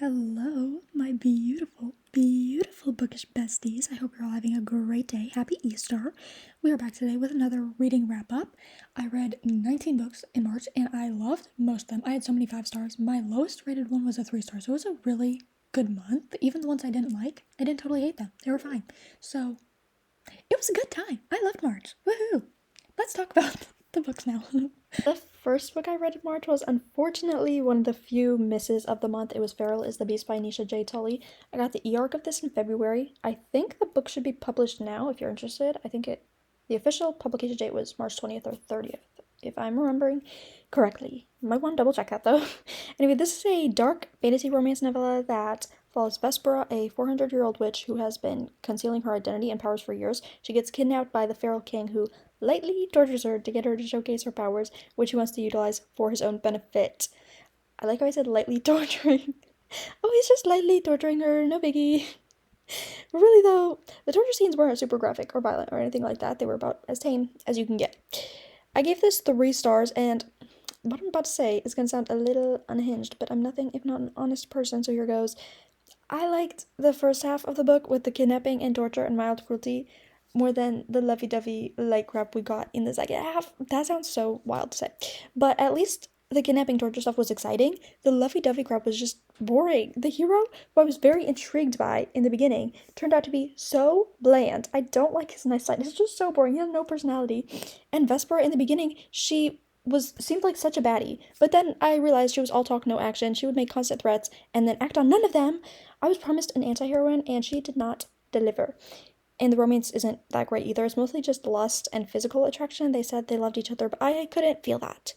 Hello, my beautiful, beautiful bookish besties. I hope you're all having a great day. Happy Easter. We are back today with another reading wrap up. I read 19 books in March and I loved most of them. I had so many 5 stars. My lowest rated one was a 3 star, so it was a really good month. Even the ones I didn't like, I didn't totally hate them. They were fine. So it was a good time. I loved March. Woohoo! Let's talk about the books now. The first book I read in March was unfortunately one of the few misses of the month. It was Feral is the Beast by Nisha J. Tully. I got the e-arc of this in February. I think the book should be published now if you're interested. The official publication date was March 20th or 30th, if I'm remembering correctly. Might want to double check that though. Anyway, this is a dark fantasy romance novella that follows Vespera, a 400-year-old witch who has been concealing her identity and powers for years. She gets kidnapped by the feral king who lightly tortures her to get her to showcase her powers, which he wants to utilize for his own benefit. I like how I said lightly torturing. Oh, he's just lightly torturing her, no biggie. Really though, the torture scenes weren't super graphic or violent or anything like that. They were about as tame as you can get. I gave this 3 stars, and what I'm about to say is going to sound a little unhinged, but I'm nothing if not an honest person, so here goes. I liked the first half of the book with the kidnapping and torture and mild cruelty more than the lovey-dovey light crap we got in the second half. That sounds so wild to say. But at least the kidnapping torture stuff was exciting. The lovey-dovey crap was just boring. The hero, who I was very intrigued by in the beginning, turned out to be so bland. I don't like his nice side. It's just so boring. He has no personality. And Vesper, in the beginning, she seemed like such a baddie. But then I realized she was all talk, no action. She would make constant threats and then act on none of them. I was promised an anti-heroine and she did not deliver. And the romance isn't that great either. It's mostly just lust and physical attraction. They said they loved each other, but I couldn't feel that.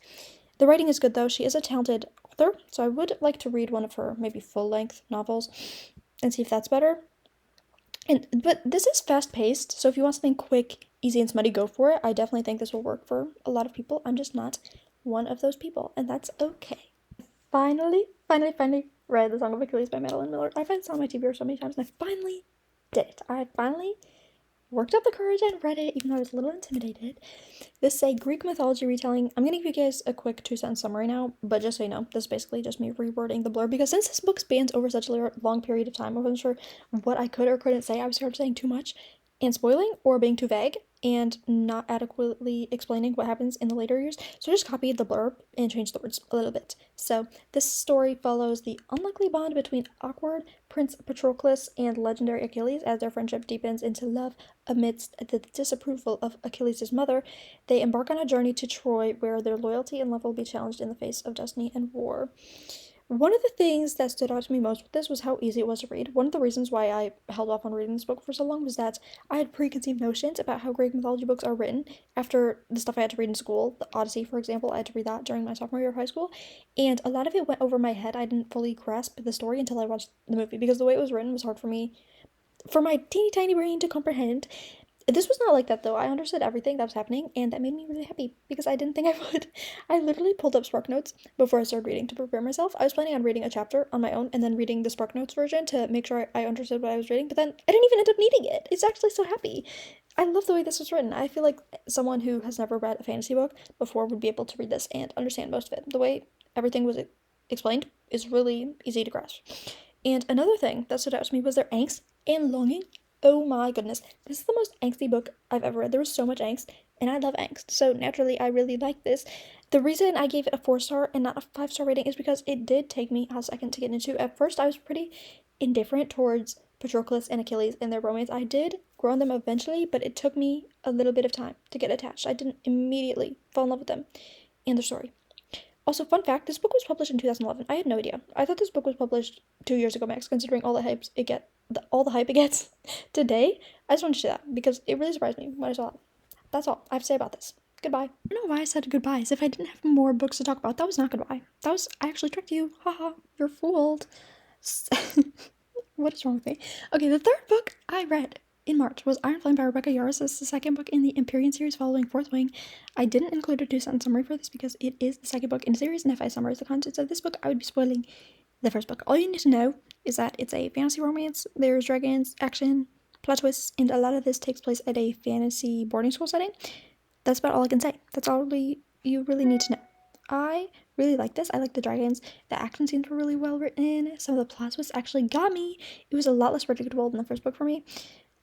The writing is good though. She is a talented author, so I would like to read one of her maybe full-length novels and see if that's better. But this is fast-paced, so if you want something quick, easy, and smutty, go for it. I definitely think this will work for a lot of people. I'm just not one of those people, and that's okay. Finally read The Song of Achilles by Madeline Miller. I've read this on my TBR so many times, and I finally did it. I finally worked up the courage and read it, even though I was a little intimidated. This is a Greek mythology retelling. I'm gonna give you guys a quick 2-sentence summary now, but just so you know, this is basically just me rewording the blurb, because since this book spans over such a long period of time, I wasn't sure what I could or couldn't say. I was scared of saying too much and spoiling, or being too vague and not adequately explaining what happens in the later years. So I just copied the blurb and changed the words a little bit. So this story follows the unlikely bond between awkward Prince Patroclus and legendary Achilles as their friendship deepens into love amidst the disapproval of Achilles' mother. They embark on a journey to Troy where their loyalty and love will be challenged in the face of destiny and war. One of the things that stood out to me most with this was how easy it was to read. One of the reasons why I held off on reading this book for so long was that I had preconceived notions about how Greek mythology books are written after the stuff I had to read in school. The Odyssey, for example, I had to read that during my sophomore year of high school, and a lot of it went over my head. I didn't fully grasp the story until I watched the movie because the way it was written was hard for me, for my teeny tiny brain to comprehend. This was not like that though. I understood everything that was happening, and that made me really happy because I didn't think I would. I literally pulled up SparkNotes before I started reading to prepare myself. I was planning on reading a chapter on my own and then reading the SparkNotes version to make sure I understood what I was reading, but then I didn't even end up needing it. It's actually so happy. I love the way this was written. I feel like someone who has never read a fantasy book before would be able to read this and understand most of it. The way everything was explained is really easy to grasp. And another thing that stood out to me was their angst and longing. Oh my goodness. This is the most angsty book I've ever read. There was so much angst, and I love angst. So naturally, I really like this. The reason I gave it a 4 star and not a 5 star rating is because it did take me a second to get into. At first, I was pretty indifferent towards Patroclus and Achilles and their romance. I did grow on them eventually, but it took me a little bit of time to get attached. I didn't immediately fall in love with them and the story. Also, fun fact, this book was published in 2011. I had no idea. I thought this book was published 2 years ago max, considering all the all the hype it gets today. I just wanted to share that because it really surprised me when I saw it. That's all I have to say about this. Goodbye. I don't know why I said goodbye, as if I didn't have more books to talk about. That was not goodbye. I actually tricked you. Haha, you're fooled. What is wrong with me? Okay, the third book I read in March was Iron Flame by Rebecca Yarros. This is the second book in the Empyrean series following Fourth Wing. I didn't include a 2-sentence summary for this because it is the second book in the series, and if I summarize the contents of this book, I would be spoiling the first book. All you need to know is that it's a fantasy romance. There's dragons, action, plot twists, and a lot of this takes place at a fantasy boarding school setting. That's about all I can say. That's all you really need to know. I really like this. I like the dragons. The action scenes were really well written. Some of the plot twists actually got me. It was a lot less predictable than the first book for me.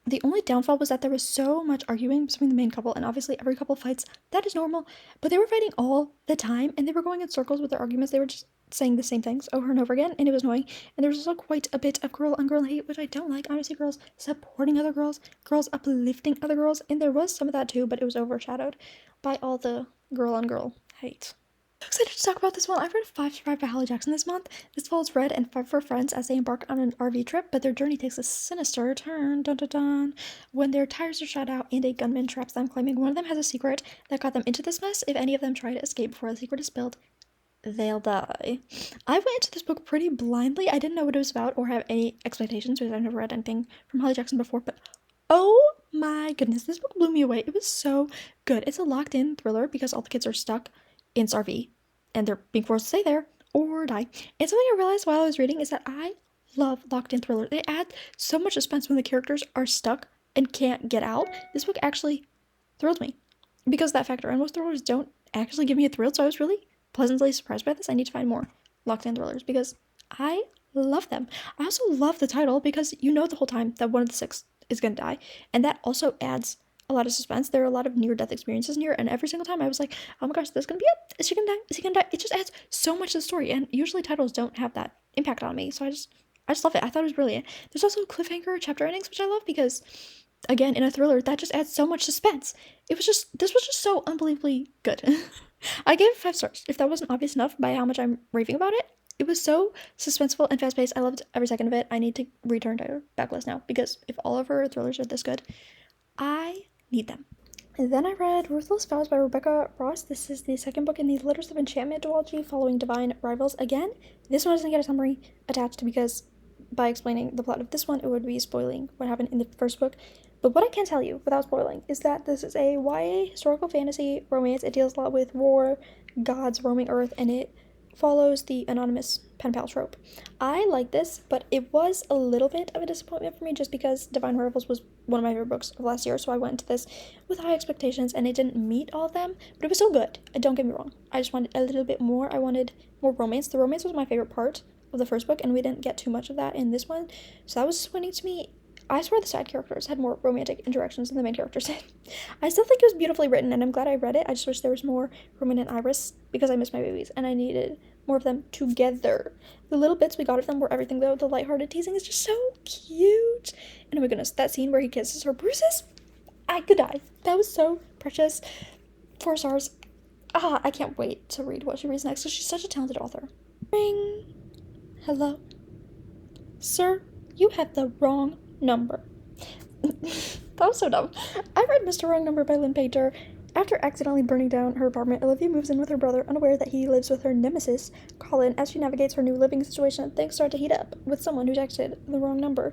The only downfall was that there was so much arguing between the main couple, and obviously every couple fights. That is normal. But they were fighting all the time, and they were going in circles with their arguments. They were just saying the same things over and over again, and it was annoying. And there was also quite a bit of girl on girl hate, which I don't like. Honestly, girls supporting other girls, girls uplifting other girls, and there was some of that too, but it was overshadowed by all the girl on girl hate. So excited to talk about this one. I've read 5 Survived by Holly Jackson this month. This follows Red and 5 of her friends as they embark on an RV trip, but their journey takes a sinister turn, dun dun dun, when their tires are shot out and a gunman traps them, claiming one of them has a secret that got them into this mess. If any of them try to escape before the secret is spilled, they'll die. I went into this book pretty blindly. I didn't know what it was about or have any expectations because I've never read anything from Holly Jackson before, but oh my goodness, this book blew me away. It was so good. It's a locked-in thriller because all the kids are stuck in this RV and they're being forced to stay there or die. And something I realized while I was reading is that I love locked-in thrillers. They add so much suspense when the characters are stuck and can't get out. This book actually thrilled me because of that factor. And most thrillers don't actually give me a thrill, so I was really pleasantly surprised by this. I need to find more locked-in thrillers because I love them. I also love the title because you know the whole time that one of the 6 is going to die, and that also adds a lot of suspense. There are a lot of near-death experiences in here, and every single time I was like, oh my gosh, this is gonna be it. Is she gonna die? Is he gonna die? It just adds so much to the story, and usually titles don't have that impact on me, so I just love it. I thought it was brilliant. There's also cliffhanger chapter endings, which I love because, again, in a thriller, that just adds so much suspense. This was just so unbelievably good. I gave it 5 stars. If that wasn't obvious enough by how much I'm raving about it, it was so suspenseful and fast-paced. I loved every second of it. I need to return to her backlist now because if all of her thrillers are this good, I need them. And then I read Ruthless Vows by Rebecca Ross. This is the second book in the Letters of Enchantment duology following Divine Rivals. Again, this one doesn't get a summary attached because by explaining the plot of this one, it would be spoiling what happened in the first book. But what I can tell you without spoiling is that this is a YA historical fantasy romance. It deals a lot with war, gods roaming Earth, and it follows the anonymous pen pal trope. I like this, but it was a little bit of a disappointment for me just because Divine Rivals was one of my favorite books of last year, so I went into this with high expectations and it didn't meet all of them, but it was still good. Don't get me wrong. I just wanted a little bit more. I wanted more romance. The romance was my favorite part of the first book, and we didn't get too much of that in this one, so that was disappointing to me. I swear the side characters had more romantic interactions than the main characters did. I still think it was beautifully written, and I'm glad I read it. I just wish there was more Roman and Iris, because I miss my babies, and I needed more of them together. The little bits we got of them were everything, though. The lighthearted teasing is just so cute. And oh my goodness, that scene where he kisses her bruises, I could die. That was so precious. 4 stars. I can't wait to read what she reads next, because she's such a talented author. Ring. Hello? Sir, you have the wrong number. That was so dumb. I read Mr. Wrong Number by Lynn Painter. After accidentally burning down her apartment, Olivia moves in with her brother, unaware that he lives with her nemesis, Colin. As she navigates her new living situation, things start to heat up with someone who texted the wrong number.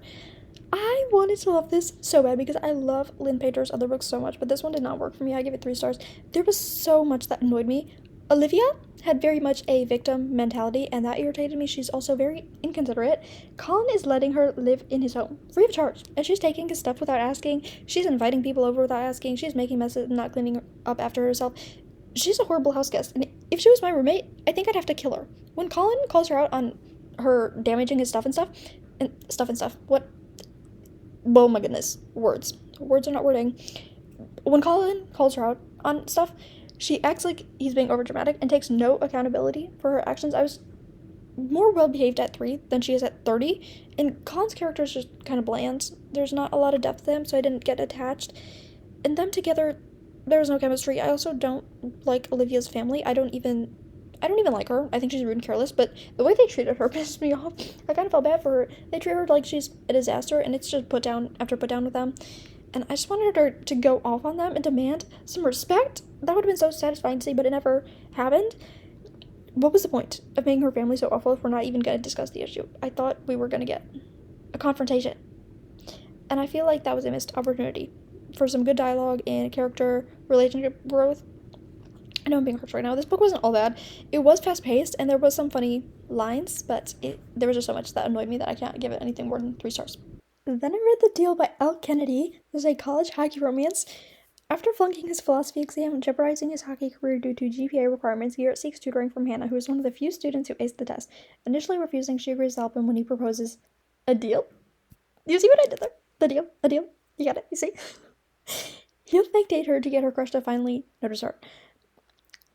I wanted to love this so bad because I love Lynn Painter's other books so much, but this one did not work for me. I gave it 3 stars. There was so much that annoyed me. Olivia had very much a victim mentality, and that irritated me. She's also very inconsiderate. Colin is letting her live in his home, free of charge, and she's taking his stuff without asking. She's inviting people over without asking. She's making messes and not cleaning up after herself. She's a horrible house guest, and if she was my roommate, I think I'd have to kill her. When Colin calls her out on her damaging his stuff, what? Oh my goodness, words are not wording. When Colin calls her out on stuff, she acts like he's being overdramatic and takes no accountability for her actions. I was more well-behaved at 3 than she is at 30, and Colin's character is just kind of bland. There's not a lot of depth to him, so I didn't get attached. And them together, there's no chemistry. I also don't like Olivia's family. I don't even like her. I think she's rude and careless, but the way they treated her pissed me off. I kind of felt bad for her. They treat her like she's a disaster, and it's just put down after put down with them. And I just wanted her to go off on them and demand some respect. That would have been so satisfying to see, but it never happened. What was the point of making her family so awful if we're not even going to discuss the issue? I thought we were going to get a confrontation. And I feel like that was a missed opportunity for some good dialogue and character relationship growth. I know I'm being harsh right now. This book wasn't all bad. It was fast-paced, and there was some funny lines, but there was just so much that annoyed me that I can't give it anything more than 3 stars. Then I read The Deal by Elle Kennedy. It was a college hockey romance. After flunking his philosophy exam and jeopardizing his hockey career due to GPA requirements, Garrett seeks tutoring from Hannah, who is one of the few students who aced the test. Initially refusing, she agrees to help him when he proposes a deal. You see what I did there? The deal, a deal. You got it, you see? He'll fake date her to get her crush to finally notice her.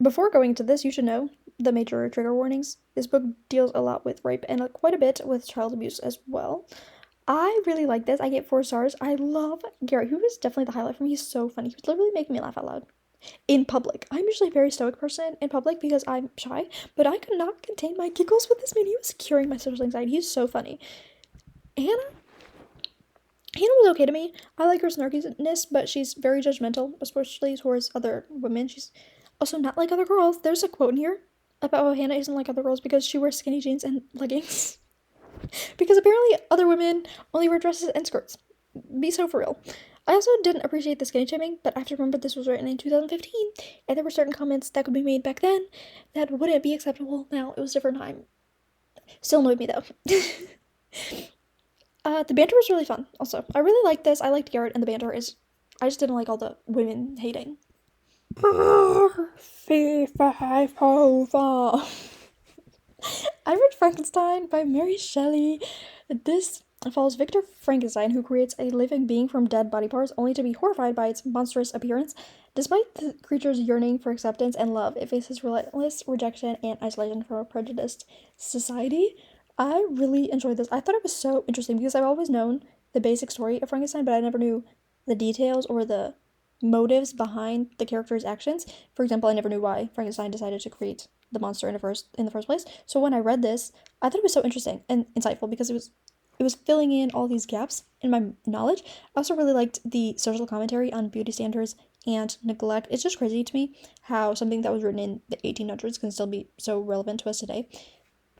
Before going into this, you should know the major trigger warnings. This book deals a lot with rape and quite a bit with child abuse as well. I really like this. I get 4 stars. I love Gary. He was definitely the highlight for me. He's so funny. He was literally making me laugh out loud. In public. I'm usually a very stoic person in public because I'm shy, but I could not contain my giggles with this man. He was curing my social anxiety. He's so funny. Hannah was okay to me. I like her snarkiness, but she's very judgmental, especially towards other women. She's also not like other girls. There's a quote in here about how Hannah isn't like other girls because she wears skinny jeans and leggings. Because apparently other women only wear dresses and skirts. Be so for real. I also didn't appreciate the skinny shaming, but I have to remember this was written in 2015, and there were certain comments that could be made back then that wouldn't be acceptable now. It was a different time. Still annoyed me, though. The banter was really fun, also. I really liked this. I liked Garrett, and the banter is... I just didn't like all the women hating. Fee, fi, fo, fo. I read Frankenstein by Mary Shelley. This follows Victor Frankenstein, who creates a living being from dead body parts, only to be horrified by its monstrous appearance. Despite the creature's yearning for acceptance and love, it faces relentless rejection and isolation from a prejudiced society. I really enjoyed this. I thought it was so interesting because I've always known the basic story of Frankenstein, but I never knew the details or the motives behind the character's actions. For example, I never knew why Frankenstein decided to create the monster in the first place. So when I read this, I thought it was so interesting and insightful because it was filling in all these gaps in my knowledge. I also really liked the social commentary on beauty standards and neglect. It's just crazy to me how something that was written in the 1800s can still be so relevant to us today.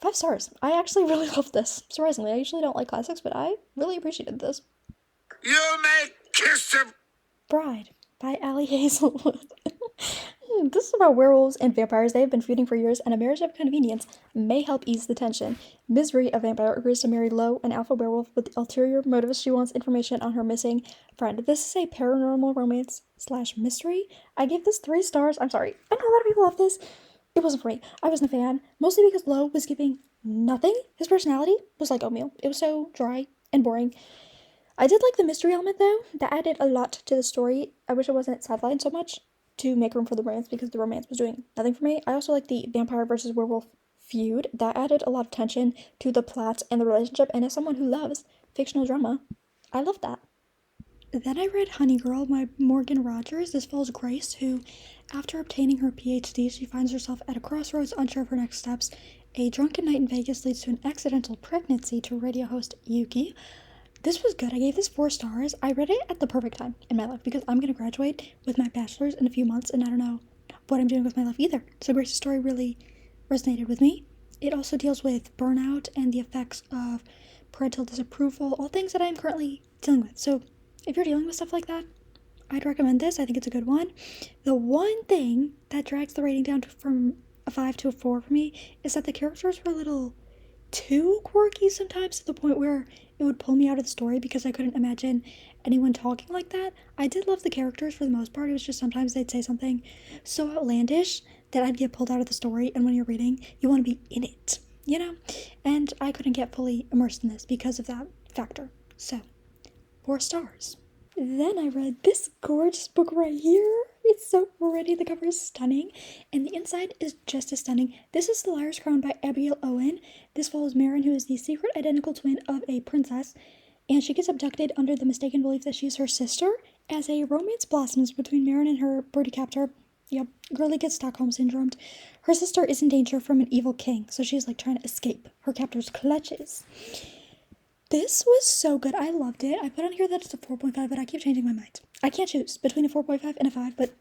5 stars. I actually really loved this. Surprisingly, I usually don't like classics, but I really appreciated this. You may kiss the Bride by Ali Hazelwood. This is about werewolves and vampires. They have been feuding for years, and a marriage of convenience may help ease the tension. Misery, a vampire, agrees to marry Lo, an alpha werewolf with ulterior motives. She wants information on her missing friend. This is a paranormal romance / mystery. I gave this 3 stars. I'm sorry. I know a lot of people love this. It wasn't for me. I wasn't a fan, mostly because Lo was giving nothing. His personality was like oatmeal. It was so dry and boring. I did like the mystery element, though. That added a lot to the story. I wish it wasn't sidelined so much to make room for the romance because the romance was doing nothing for me. I also like the vampire versus werewolf feud. That added a lot of tension to the plot and the relationship, and as someone who loves fictional drama, I love that. Then I read Honey Girl by Morgan Rogers. This follows Grace, who, after obtaining her PhD, she finds herself at a crossroads, unsure of her next steps. A drunken night in Vegas leads to an accidental pregnancy to radio host Yuki. This was good. I gave this 4 stars. I read it at the perfect time in my life because I'm going to graduate with my bachelor's in a few months and I don't know what I'm doing with my life either. So Grace's story really resonated with me. It also deals with burnout and the effects of parental disapproval, all things that I'm currently dealing with. So if you're dealing with stuff like that, I'd recommend this. I think it's a good one. The one thing that drags the rating down from a 5 to a 4 for me is that the characters were a little too quirky sometimes to the point where it would pull me out of the story because I couldn't imagine anyone talking like that. I did love the characters for the most part. It was just sometimes they'd say something so outlandish that I'd get pulled out of the story, and when you're reading, you want to be in it, you know? And I couldn't get fully immersed in this because of that factor. So, 4 stars. Then I read this gorgeous book right here. It's so pretty. The cover is stunning, and the inside is just as stunning. This is The Liar's Crown by Abigail Owen. This follows Marin, who is the secret identical twin of a princess, and she gets abducted under the mistaken belief that she is her sister. As a romance blossoms between Marin and her birdie captor, yep, girly gets Stockholm syndromed. Her sister is in danger from an evil king, so she's like trying to escape her captor's clutches. This was so good. I loved it. I put on here that it's a 4.5, but I keep changing my mind. I can't choose between a 4.5 and a 5, but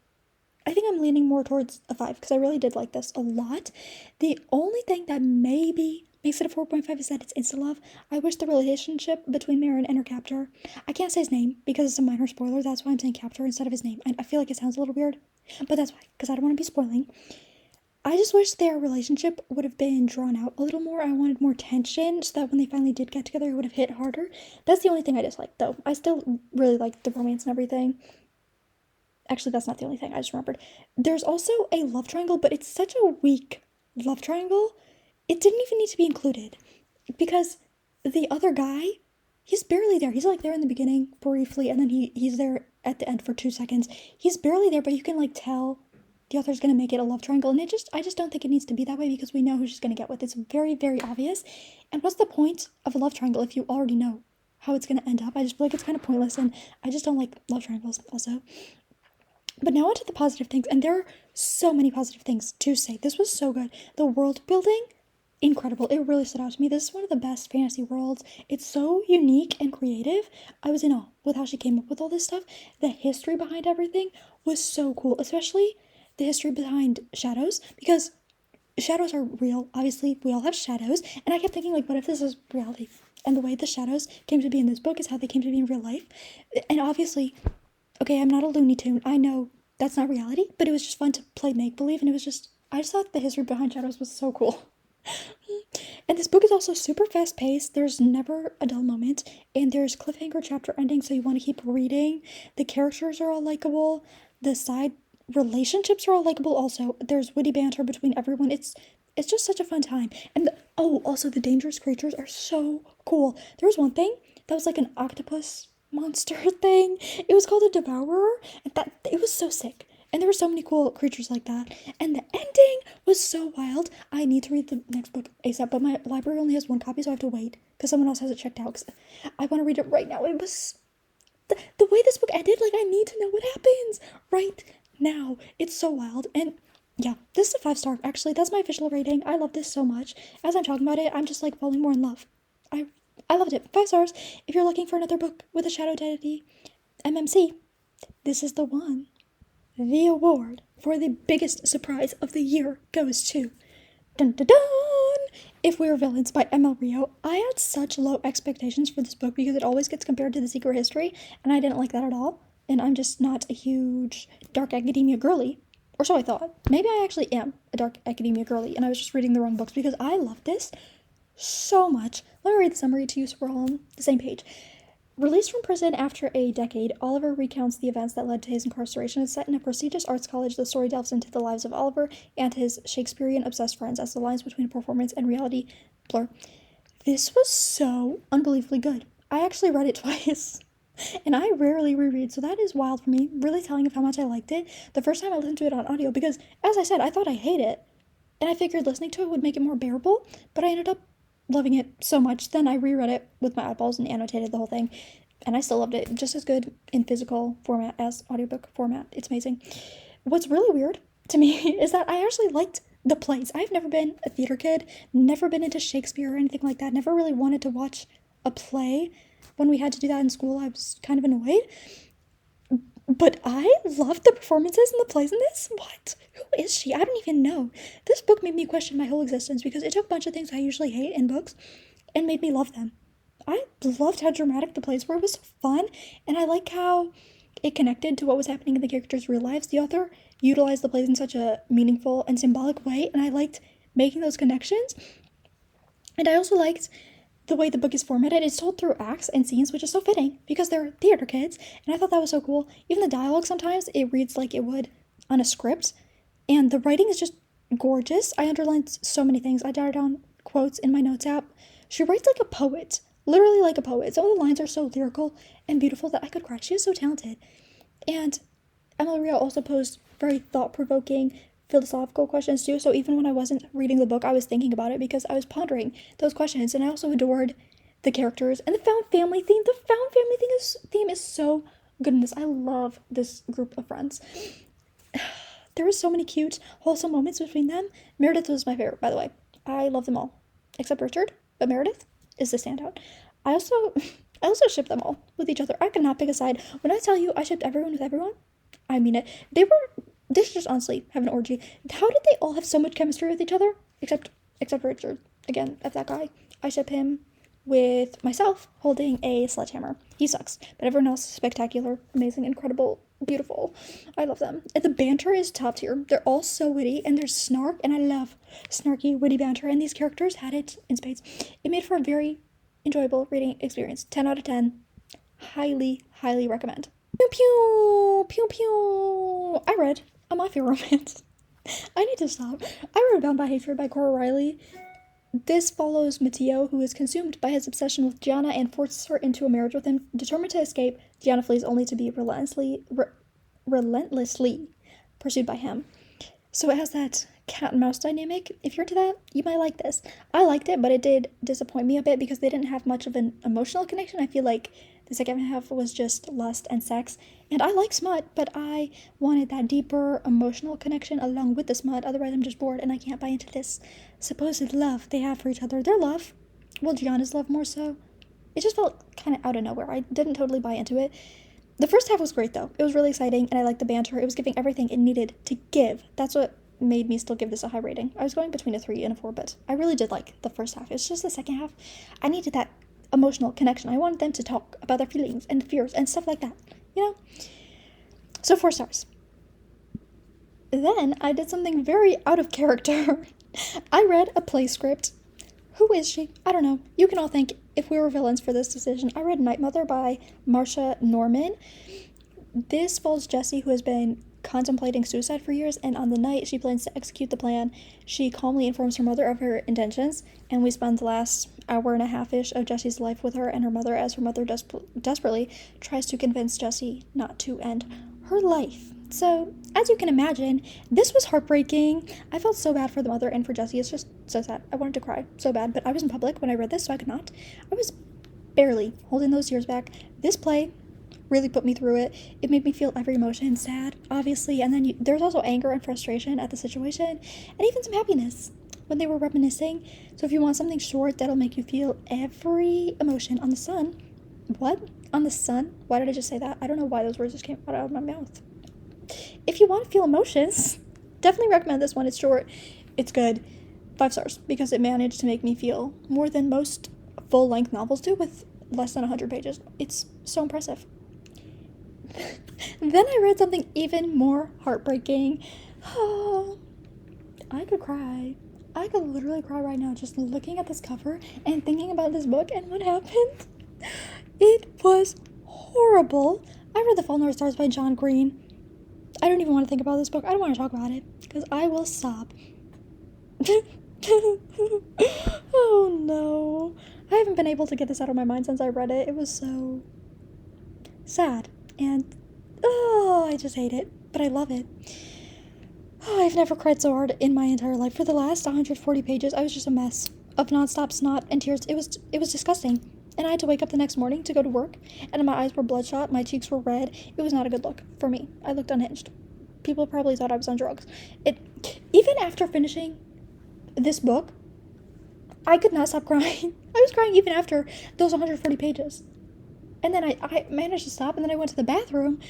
I think I'm leaning more towards a 5 because I really did like this a lot. The only thing that maybe makes it a 4.5 is that it's insta-love. I wish the relationship between Marin and her captor, I can't say his name because it's a minor spoiler. That's why I'm saying captor instead of his name. I feel like it sounds a little weird, but that's why, because I don't want to be spoiling. I just wish their relationship would have been drawn out a little more. I wanted more tension so that when they finally did get together, it would have hit harder. That's the only thing I disliked, though. I still really liked the romance and everything. Actually, that's not the only thing. I just remembered. There's also a love triangle, but it's such a weak love triangle. It didn't even need to be included because the other guy, he's barely there. He's like there in the beginning briefly, and then he's there at the end for 2 seconds. He's barely there, but you can like tell the author's gonna make it a love triangle, and I just don't think it needs to be that way because we know who she's gonna get with. It's very, very obvious. And what's the point of a love triangle if you already know how it's gonna end up? I just feel like it's kind of pointless, and I just don't like love triangles also. But now onto the positive things, and there are so many positive things to say. This was so good. The world building, incredible. It really stood out to me. This is one of the best fantasy worlds. It's so unique and creative. I was in awe with how she came up with all this stuff. The history behind everything was so cool, especially the history behind shadows, because shadows are real. Obviously, we all have shadows, and I kept thinking, like, what if this is reality? And the way the shadows came to be in this book is how they came to be in real life. And obviously, okay, I'm not a Looney Tune. I know that's not reality, but it was just fun to play make-believe, and I just thought the history behind shadows was so cool. And this book is also super fast-paced. There's never a dull moment, and there's cliffhanger chapter ending, so you want to keep reading. The characters are all likable. The side relationships are all likable also. There's witty banter between everyone. It's just such a fun time. And also the dangerous creatures are so cool. There was one thing that was like an octopus monster thing. It was called a devourer, and that it was so sick. And there were so many cool creatures like that. And the ending was so wild. I need to read the next book ASAP, but my library only has one copy, so I have to wait because someone else has it checked out. Because I want to read it right now. It was the way this book ended. Like, I need to know what happens right now. It's so wild. And yeah, this is a 5-star. Actually, that's my official rating. I love this so much. As I'm talking about it, I'm just like falling more in love. I loved it. 5 stars. If you're looking for another book with a shadow deity, MMC, this is the one. The award for the biggest surprise of the year goes to dun dun dun, If We Were Villains by ML Rio. I had such low expectations for this book because it always gets compared to The Secret History, and I didn't like that at all. And I'm just not a huge dark academia girly. Or so I thought. Maybe I actually am a dark academia girly, and I was just reading the wrong books because I love this so much. Let me read the summary to you so we're all on the same page. Released from prison after a decade, Oliver recounts the events that led to his incarceration. It's set in a prestigious arts college. The story delves into the lives of Oliver and his Shakespearean-obsessed friends as the lines between performance and reality blur. This was so unbelievably good. I actually read it twice, and I rarely reread, so that is wild for me, really telling of how much I liked it. The first time I listened to it on audio, because, as I said, I thought I hate it, and I figured listening to it would make it more bearable, but I ended up loving it so much. Then I reread it with my eyeballs and annotated the whole thing, and I still loved it just as good in physical format as audiobook format. It's amazing. What's really weird to me is that I actually liked the plays. I've never been a theater kid, never been into Shakespeare or anything like that, never really wanted to watch a play. When we had to do that in school, I was kind of annoyed. But I loved the performances and the plays in this. What? Who is she? I don't even know. This book made me question my whole existence because it took a bunch of things I usually hate in books and made me love them. I loved how dramatic the plays were. It was so fun, and I like how it connected to what was happening in the characters' real lives. The author utilized the plays in such a meaningful and symbolic way, and I liked making those connections. And I also liked the way the book is formatted. It's told through acts and scenes, which is so fitting because they're theater kids, and I thought that was so cool. Even the dialogue, sometimes it reads like it would on a script, and the writing is just gorgeous. I underlined so many things. I jotted down quotes in my notes app. She writes like a poet, literally like a poet. Some of the lines are so lyrical and beautiful that I could cry. She is so talented. And Emily Rio also posed very thought-provoking philosophical questions too, so even when I wasn't reading the book, I was thinking about it because I was pondering those questions. And I also adored the characters and the found family theme. The found family theme is so good in this. I love this group of friends. There were so many cute, wholesome moments between them. Meredith was my favorite, by the way. I love them all, except Richard, but Meredith is the standout. I also ship them all with each other. I could not pick a side. When I tell you I shipped everyone with everyone, I mean it. They should just honestly have an orgy. How did they all have so much chemistry with each other? Except Richard. Again, F that guy. I ship him with myself holding a sledgehammer. He sucks. But everyone else is spectacular, amazing, incredible, beautiful. I love them. And the banter is top tier. They're all so witty, and there's snark, and I love snarky, witty banter, and these characters had it in spades. It made for a very enjoyable reading experience. 10 out of 10. Highly, highly recommend. Pew pew pew pew. I read a mafia romance. I need to stop. I read Bound by Hatred by Cora Riley. This follows Matteo, who is consumed by his obsession with Gianna and forces her into a marriage with him. Determined to escape, Gianna flees only to be relentlessly pursued by him. So it has that cat and mouse dynamic. If you're into that, you might like this. I liked it, but it did disappoint me a bit because they didn't have much of an emotional connection. I feel like the second half was just lust and sex. And I like smut, but I wanted that deeper emotional connection along with the smut. Otherwise, I'm just bored and I can't buy into this supposed love they have for each other. Their love, well, Gianna's love more so. It just felt kind of out of nowhere. I didn't totally buy into it. The first half was great, though. It was really exciting, and I liked the banter. It was giving everything it needed to give. That's what made me still give this a high rating. I was going between a 3 and a 4, but I really did like the first half. It's just the second half. I needed that emotional connection. I wanted them to talk about their feelings and fears and stuff like that, you know? So 4 stars. Then I did something very out of character. I read a play script. Who is she? I don't know. You can all think if we were villains for this decision. I read Night Mother by Marsha Norman. This follows Jessie, who has been contemplating suicide for years, and on the night she plans to execute the plan, she calmly informs her mother of her intentions, and we spend the last hour and a half-ish of Jessie's life with her and her mother as her mother desperately tries to convince Jessie not to end her life. So, as you can imagine, this was heartbreaking. I felt so bad for the mother and for Jessie. It's just so sad. I wanted to cry so bad, but I was in public when I read this, so I could not. I was barely holding those tears back. This play really put me through it. It made me feel every emotion, sad, obviously, and then there's also anger and frustration at the situation, and even some happiness when they were reminiscing. So if you want something short that'll make you feel every emotion on the sun, what? On the sun? Why did I just say that? I don't know why those words just came out of my mouth. If you want to feel emotions, definitely recommend this one. It's short, it's good, 5 stars, because it managed to make me feel more than most full-length novels do with less than 100 pages. It's so impressive. Then I read something even more heartbreaking. Oh, I could cry. I could literally cry right now just looking at this cover and thinking about this book and what happened. It was horrible. I read The Fault in Our Stars by John Green. I don't even want to think about this book. I don't want to talk about it because I will sob. Oh no. I haven't been able to get this out of my mind since I read it. It was so sad. And, I just hate it. But I love it. Oh, I've never cried so hard in my entire life. For the last 140 pages, I was just a mess of nonstop snot and tears. It was disgusting. And I had to wake up the next morning to go to work, and my eyes were bloodshot, my cheeks were red. It was not a good look for me. I looked unhinged. People probably thought I was on drugs. Even after finishing this book, I could not stop crying. I was crying even after those 140 pages. And then I managed to stop, and then I went to the bathroom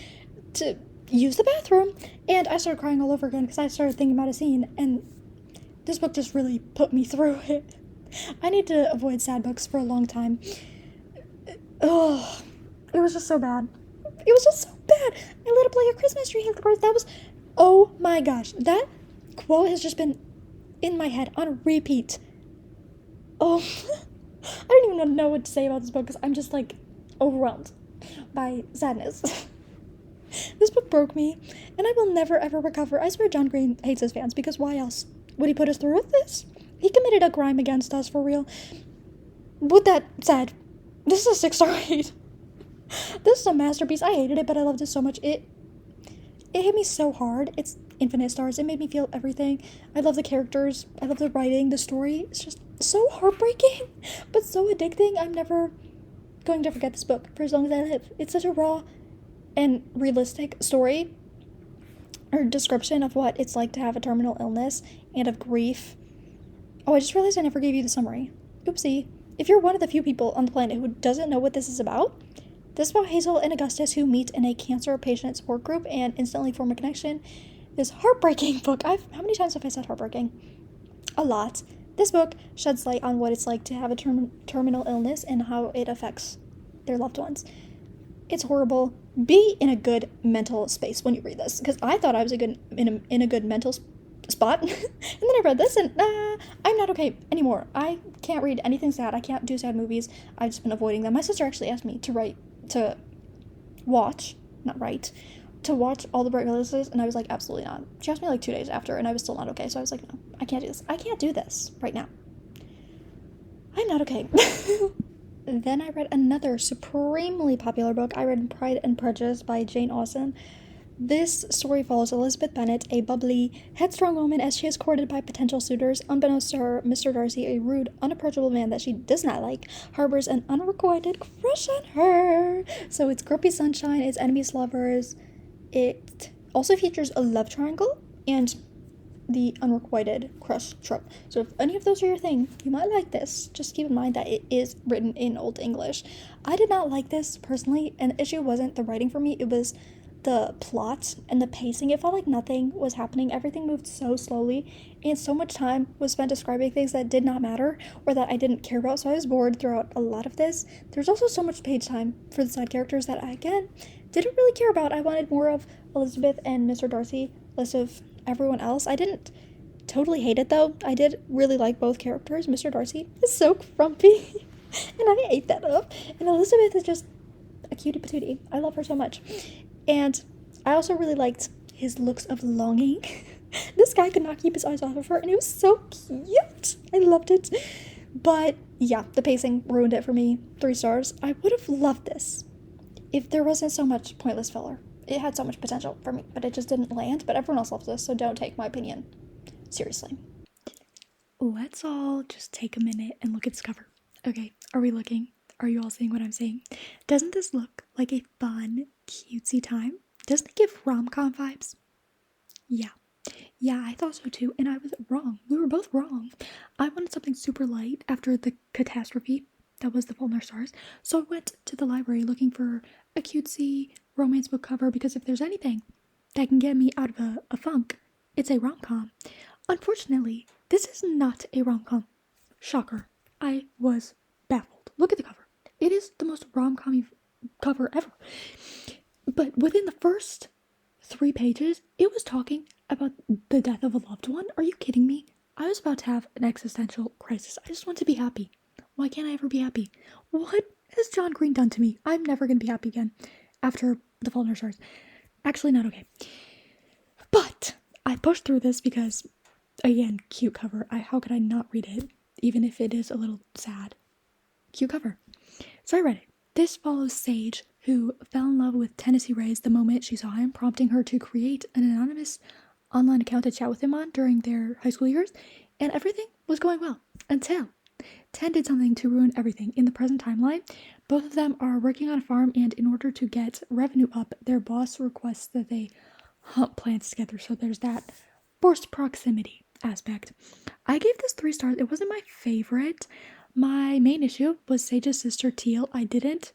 to use the bathroom, and I started crying all over again because I started thinking about a scene, and this book just really put me through it. I need to avoid sad books for a long time. Oh, it was just so bad. It was just so bad. I lit up like a Christmas tree. That was, oh my gosh. That quote has just been in my head on repeat. Oh, I don't even know what to say about this book because I'm just like overwhelmed by sadness. This book broke me, and I will never ever recover. I swear John Green hates his fans because why else would he put us through with this? He committed a crime against us for real. With that said, this is a 6-star rate. This is a masterpiece. I hated it, but I loved it so much. It hit me so hard. It's infinite stars. It made me feel everything. I love the characters. I love the writing. The story. It's just so heartbreaking, but so addicting. I'm never going to forget this book for as long as I live. It's such a raw and realistic story or description of what it's like to have a terminal illness and of grief. Oh, I just realized I never gave you the summary. Oopsie. If you're one of the few people on the planet who doesn't know what this is about, this is about Hazel and Augustus who meet in a cancer patient support group and instantly form a connection. This heartbreaking book. How many times have I said heartbreaking? A lot. This book sheds light on what it's like to have a terminal illness and how it affects their loved ones. It's horrible. Be in a good mental space when you read this, because I thought I was in a good mental spot, and then I read this, and I'm not okay anymore. I can't read anything sad. I can't do sad movies. I've just been avoiding them. My sister actually asked me to watch to watch All the Bright Colors, and I was like, absolutely not. She asked me like 2 days after, and I was still not okay, so I was like, no, I can't do this. I can't do this right now. I'm not okay. Then I read another supremely popular book. I read Pride and Prejudice by Jane Austen. This story follows Elizabeth Bennet, a bubbly, headstrong woman, as she is courted by potential suitors. Unbeknownst to her, Mr. Darcy, a rude, unapproachable man that she does not like, harbors an unrequited crush on her. So it's grumpy sunshine, it's enemies lovers. It also features a love triangle and the unrequited crush trope. So if any of those are your thing, you might like this. Just keep in mind that it is written in Old English. I did not like this personally, and the issue wasn't the writing for me, it was the plot and the pacing. It felt like nothing was happening. Everything moved so slowly, and so much time was spent describing things that did not matter or that I didn't care about, so I was bored throughout a lot of this. There's also so much page time for the side characters that I, again, didn't really care about. I wanted more of Elizabeth and Mr. Darcy, less of everyone else. I didn't totally hate it, though. I did really like both characters. Mr. Darcy is so grumpy, and I ate that up. And Elizabeth is just a cutie patootie. I love her so much. And I also really liked his looks of longing. This guy could not keep his eyes off of her, and it was so cute. I loved it. But yeah, the pacing ruined it for me. 3 stars. I would have loved this if there wasn't so much pointless filler. It had so much potential for me, but it just didn't land. But everyone else loves this, so don't take my opinion seriously. Let's all just take a minute and look at this cover. Okay, are we looking? Are you all seeing what I'm seeing? Doesn't this look like a fun, cutesy time? Doesn't it give rom-com vibes? Yeah, I thought so too, and I was wrong. We were both wrong. I wanted something super light after the catastrophe that was The Fault in Our Stars, so I went to the library looking for a cutesy romance book cover, because if there's anything that can get me out of a funk, it's a rom-com. Unfortunately, this is not a rom-com. Shocker. I was baffled. Look at the cover. It is the most rom-com cover ever. But within the first 3 pages, it was talking about the death of a loved one. Are you kidding me? I was about to have an existential crisis. I just want to be happy. Why can't I ever be happy? What has John Green done to me? I'm never going to be happy again after The Fault in Our Stars. Actually, not okay. But I pushed through this because, again, cute cover. How could I not read it, even if it is a little sad? Cute cover. So I read it. This follows Sage, who fell in love with Tennessee Reyes the moment she saw him, prompting her to create an anonymous online account to chat with him on during their high school years, and everything was going well until 10 did something to ruin everything. In the present timeline, both of them are working on a farm, and in order to get revenue up, their boss requests that they hunt plants together, so there's that forced proximity aspect. I gave this 3 stars. It wasn't my favorite. My main issue was Sage's sister Teal. I didn't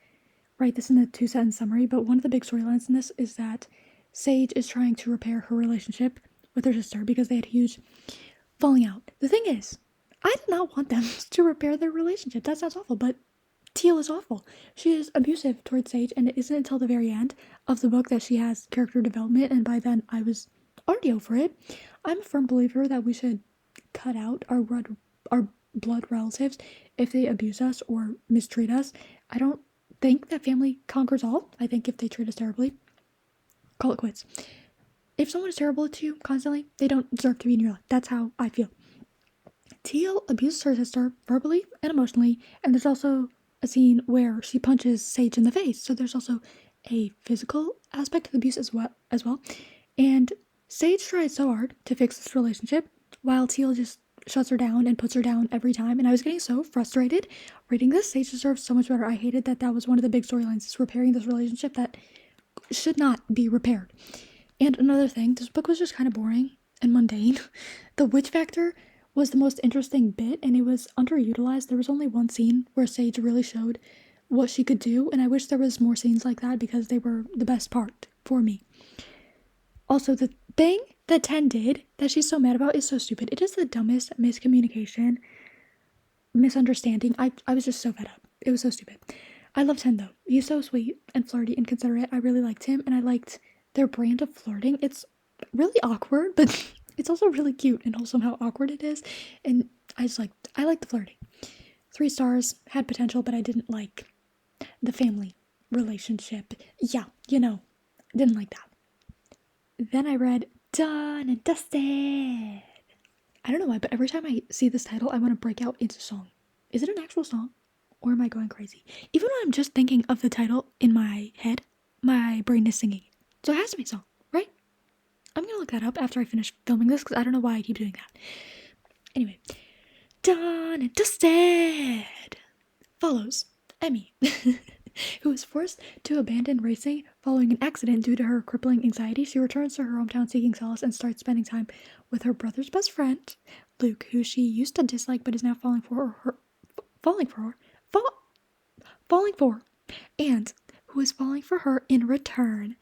write this in the 2-sentence summary, but one of the big storylines in this is that Sage is trying to repair her relationship with her sister because they had huge falling out. The thing is, I did not want them to repair their relationship. That sounds awful, but Teal is awful. She is abusive towards Sage, and it isn't until the very end of the book that she has character development, and by then I was already over it. I'm a firm believer that we should cut out our blood relatives if they abuse us or mistreat us. I don't think that family conquers all. I think if they treat us terribly, call it quits. If someone is terrible to you constantly, they don't deserve to be in your life. That's how I feel. Teal abuses her sister verbally and emotionally, and there's also a scene where she punches Sage in the face, so there's also a physical aspect of abuse as well. And Sage tries so hard to fix this relationship, while Teal just shuts her down and puts her down every time, and I was getting so frustrated reading this. Sage deserves so much better. I hated that was one of the big storylines, is repairing this relationship that should not be repaired. And another thing, this book was just kind of boring and mundane. The witch factor was the most interesting bit, and it was underutilized. There was only one scene where Sage really showed what she could do, and I wish there was more scenes like that because they were the best part for me. Also, the thing that 10 did that she's so mad about is so stupid. It is the dumbest miscommunication, misunderstanding. I was just so fed up. It was so stupid. I love 10 though. He's so sweet and flirty and considerate. I really liked him, and I liked their brand of flirting. It's really awkward, but it's also really cute and wholesome how awkward it is. And I like the flirting. 3 stars, had potential, but I didn't like the family relationship. Yeah, Didn't like that. Then I read Done and Dusted. I don't know why, but every time I see this title, I want to break out into song. Is it an actual song? Or am I going crazy? Even when I'm just thinking of the title in my head, my brain is singing. So it has to be a song, right? I'm gonna look that up after I finish filming this because I don't know why I keep doing that. Anyway, Done and Dusted follows Emmy, who is forced to abandon racing following an accident due to her crippling anxiety. She returns to her hometown seeking solace and starts spending time with her brother's best friend, Luke, who she used to dislike but is now falling for, and who is falling for her in return.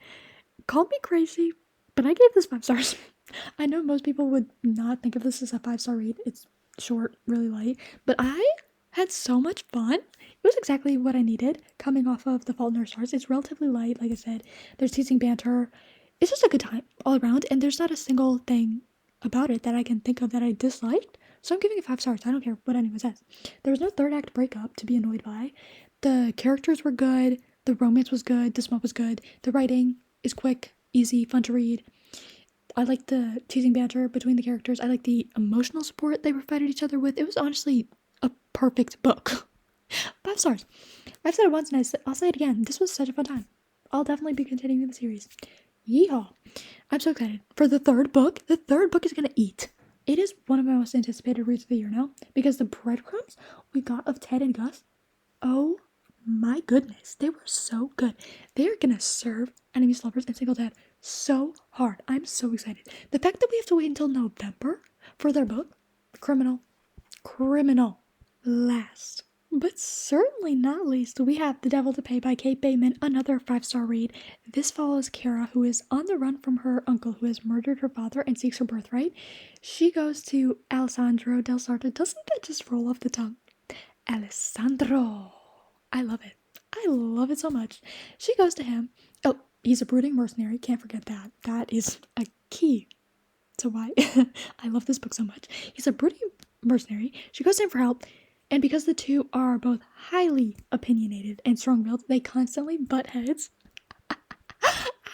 Call me crazy, but I gave this 5 stars. I know most people would not think of this as a 5-star read. It's short, really light, but I had so much fun. It was exactly what I needed coming off of The Fault in Our Stars. It's relatively light, like I said. There's teasing banter. It's just a good time all around, and there's not a single thing about it that I can think of that I disliked. So I'm giving it 5 stars. I don't care what anyone says. There was no third act breakup to be annoyed by. The characters were good. The romance was good. The smut was good. The writing is quick, easy, fun to read. I like the teasing banter between the characters. I like the emotional support they provided each other with. It was honestly a perfect book. 5 stars. I've said it once and I'll say it again. This was such a fun time. I'll definitely be continuing the series. Yeehaw. I'm so excited for the third book. The third book is going to eat. It is one of my most anticipated reads of the year now because the breadcrumbs we got of Ted and Gus, oh my goodness, they were so good. They are going to serve enemies, lovers, and single dad so hard. I'm so excited. The fact that we have to wait until November for their book, criminal. Last, but certainly not least, we have The Devil to Pay by Kate Bateman, another 5-star read. This follows Kara, who is on the run from her uncle who has murdered her father and seeks her birthright. She goes to Alessandro Del Sarto. Doesn't that just roll off the tongue? Alessandro. I love it. I love it so much. She goes to him. Oh, he's a brooding mercenary. Can't forget that. That is a key to why I love this book so much. He's a brooding mercenary. She goes to him for help. And because the two are both highly opinionated and strong-willed, they constantly butt heads.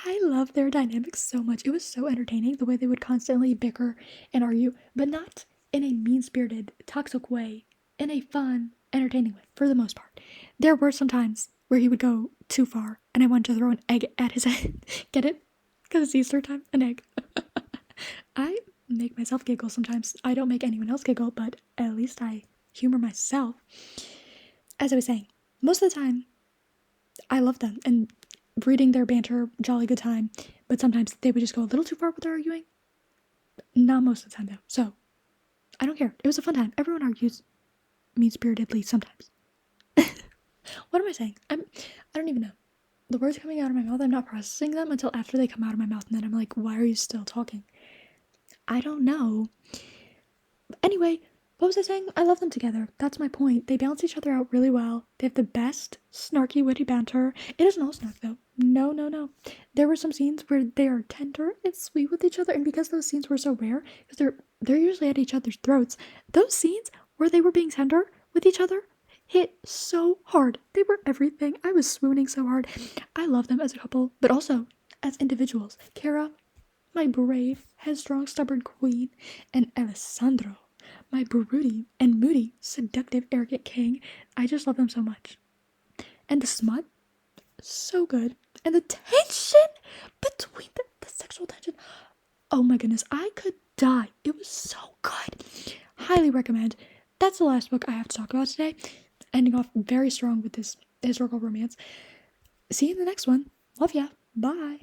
I love their dynamics so much. It was so entertaining the way they would constantly bicker and argue, but not in a mean-spirited, toxic way, in a fun, entertaining way, for the most part. There were some times where he would go too far, and I wanted to throw an egg at his head. Get it? Because it's Easter time, an egg. I make myself giggle sometimes. I don't make anyone else giggle, but at least I humor myself. As I was saying, most of the time, I love them, and reading their banter, jolly good time, but sometimes they would just go a little too far with their arguing. Not most of the time, though, so I don't care. It was a fun time. Everyone argues mean-spiritedly sometimes. What am I saying? I don't even know. The words coming out of my mouth, I'm not processing them until after they come out of my mouth, and then I'm like, why are you still talking? I don't know. Anyway, what was I saying? I love them together. That's my point. They balance each other out really well. They have the best snarky, witty banter. It isn't all snark, though. No. There were some scenes where they are tender and sweet with each other, and because those scenes were so rare, because they're usually at each other's throats, those scenes where they were being tender with each other hit so hard. They were everything. I was swooning so hard. I love them as a couple, but also as individuals. Kara, my brave, headstrong, stubborn queen, and Alessandro, my broody and moody, seductive, arrogant king. I just love them so much. And the smut, so good. And the tension between the sexual tension. Oh my goodness, I could die. It was so good. Highly recommend. That's the last book I have to talk about today. Ending off very strong with this historical romance. See you in the next one. Love ya. Bye.